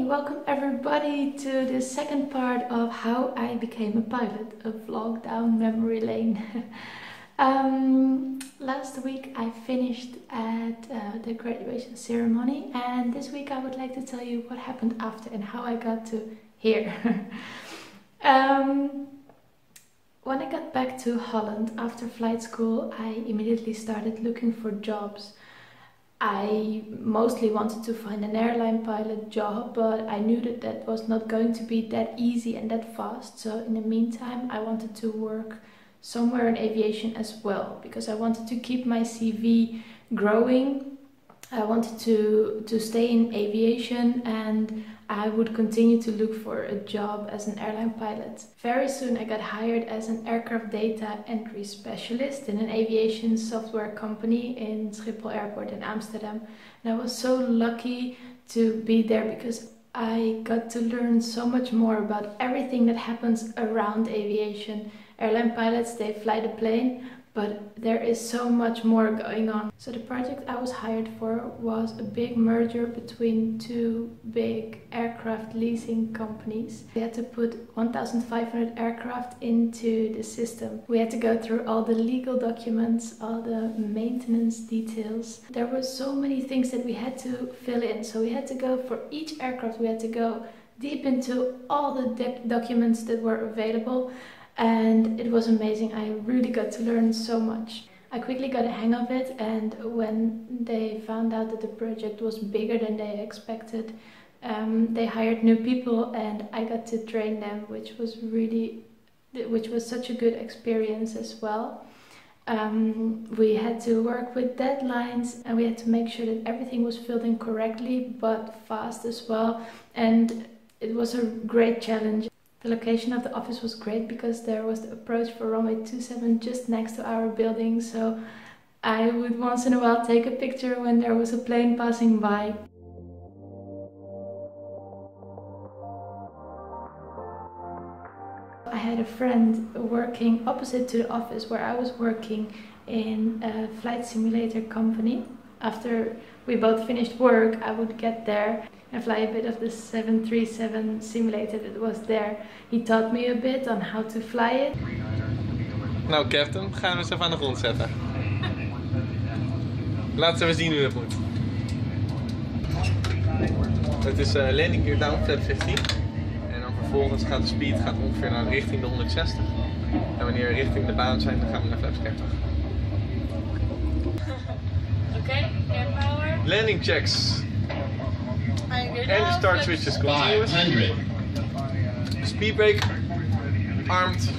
Hey, welcome everybody to the second part of how I became a pilot, a vlog down memory lane. Last week I finished at the graduation ceremony, and this week I would like to tell you what happened after and how I got to here. When I got back to Holland after flight school, I immediately started looking for jobs. I mostly wanted to find an airline pilot job, but I knew that that was not going to be that easy and that fast. So in the meantime, I wanted to work somewhere in aviation as well, because I wanted to keep my CV growing. I wanted to stay in aviation, and I would continue to look for a job as an airline pilot. Very soon I got hired as an aircraft data entry specialist in an aviation software company in Schiphol Airport in Amsterdam. And I was so lucky to be there because I got to learn so much more about everything that happens around aviation. Airline pilots, they fly the plane, but there is so much more going on. So the project I was hired for was a big merger between two big aircraft leasing companies. We had to put 1,500 aircraft into the system. We had to go through all the legal documents, all the maintenance details. There were so many things that we had to fill in. So we had to go for each aircraft, we had to go deep into all the documents that were available. And it was amazing. I really got to learn so much. I quickly got a hang of it, and when they found out that the project was bigger than they expected, they hired new people and I got to train them, which was such a good experience as well. We had to work with deadlines, and we had to make sure that everything was filled in correctly but fast as well, and it was a great challenge. The location of the office was great because there was the approach for runway 27 just next to our building, so I would once in a while take a picture when there was a plane passing by. I had a friend working opposite to the office where I was working in a flight simulator company. After we both finished work, I would get there and fly a bit of the 737 simulator that was there. He taught me a bit on how to fly it. Nou Captain, gaan we eens even aan de grond zetten. Laten we even zien hoe dat moet. Het is landing gear down, flap 15. En dan vervolgens gaat de speed ongeveer naar richting de 160. En wanneer we richting de baan zijn, dan gaan we naar flap 30. Okay, air power. Landing checks. And start switches continuous. 500. Speed brake armed.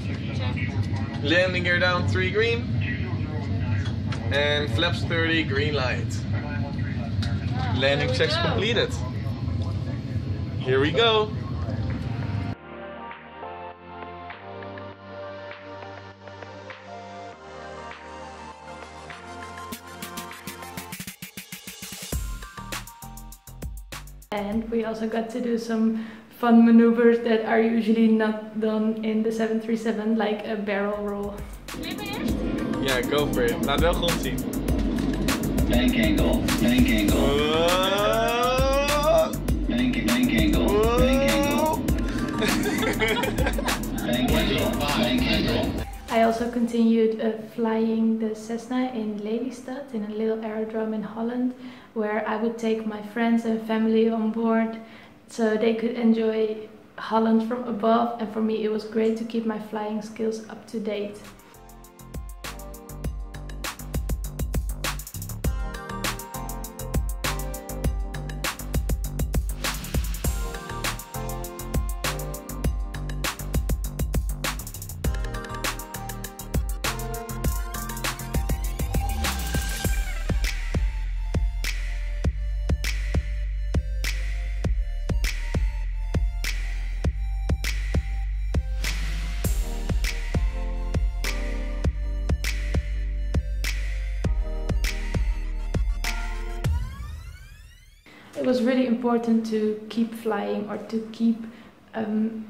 Landing gear down 3 green. And flaps 30 green light. Landing checks completed. Here we go. And we also got to do some fun maneuvers that are usually not done in the 737, like a barrel roll. Yeah, go for it. Laat wel grond zien. Bank angle. Bank angle. Bank angle. Bank angle. Bank angle. Bank angle. I also continued flying the Cessna in Lelystad, in a little aerodrome in Holland, where I would take my friends and family on board so they could enjoy Holland from above, and for me it was great to keep my flying skills up to date. It was really important to keep flying, or to keep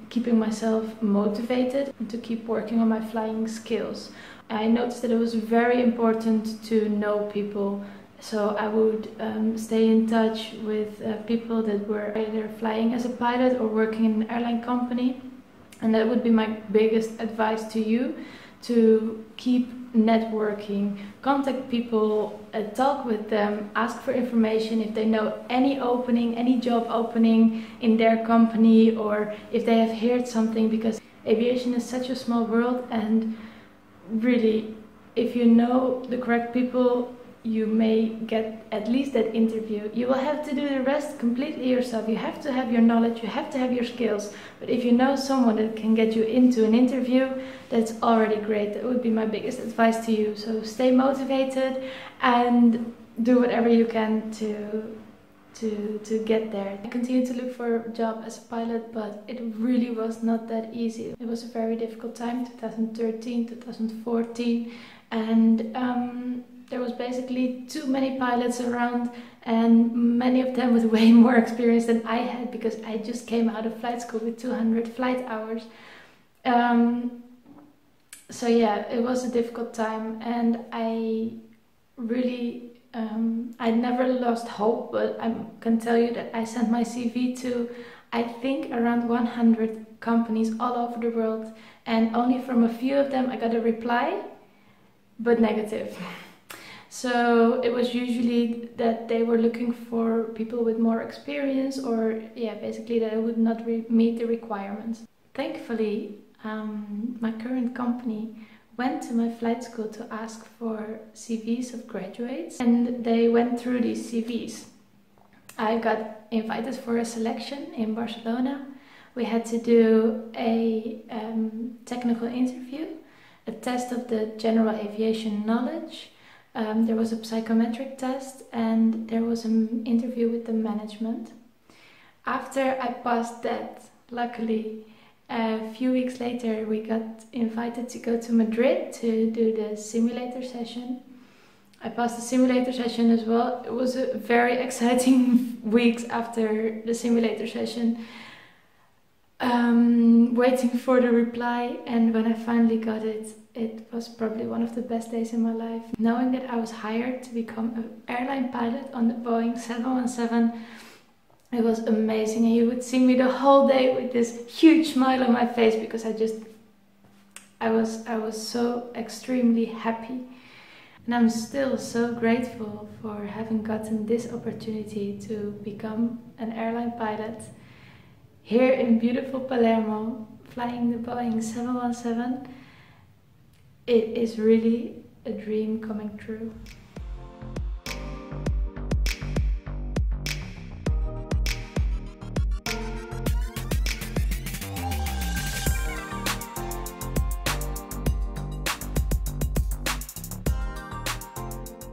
keeping myself motivated, and to keep working on my flying skills. I noticed that it was very important to know people, So I would stay in touch with people that were either flying as a pilot or working in an airline company. And that would be my biggest advice to you, to keep networking, contact people, talk with them, ask for information if they know any opening, any job opening in their company, or if they have heard something, because aviation is such a small world, and really, if you know the correct people, you may get at least that interview. You will have to do the rest completely yourself. You have to have your knowledge, you have to have your skills. But if you know someone that can get you into an interview, that's already great. That would be my biggest advice to you. So stay motivated and do whatever you can to get there. I continued to look for a job as a pilot, but it really was not that easy. It was a very difficult time, 2013, 2014, and there was basically too many pilots around, and many of them with way more experience than I had, because I just came out of flight school with 200 flight hours. So yeah, it was a difficult time, and I really I never lost hope, but I can tell you that I sent my CV to, I think, around 100 companies all over the world, and only from a few of them I got a reply, but negative. So it was usually that they were looking for people with more experience, or yeah, basically that I would not meet the requirements. Thankfully, my current company went to my flight school to ask for CVs of graduates, and they went through these CVs. I got invited for a selection in Barcelona. We had to do a technical interview, a test of the general aviation knowledge. There was a psychometric test, and there was an interview with the management. After I passed that, luckily, a few weeks later we got invited to go to Madrid to do the simulator session. I passed the simulator session as well. It was a very exciting weeks after the simulator session, waiting for the reply, and when I finally got it, it was probably one of the best days in my life. Knowing that I was hired to become an airline pilot on the Boeing 717, it was amazing, and you would see me the whole day with this huge smile on my face, because I was so extremely happy. And I'm still so grateful for having gotten this opportunity to become an airline pilot here in beautiful Palermo, flying the Boeing 717. It is really a dream coming true.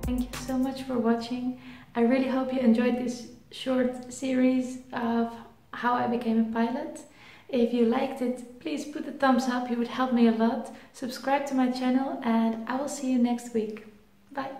Thank you so much for watching. I really hope you enjoyed this short series of how I became a pilot. If you liked it, please put a thumbs up, it would help me a lot. Subscribe to my channel, and I will see you next week. Bye!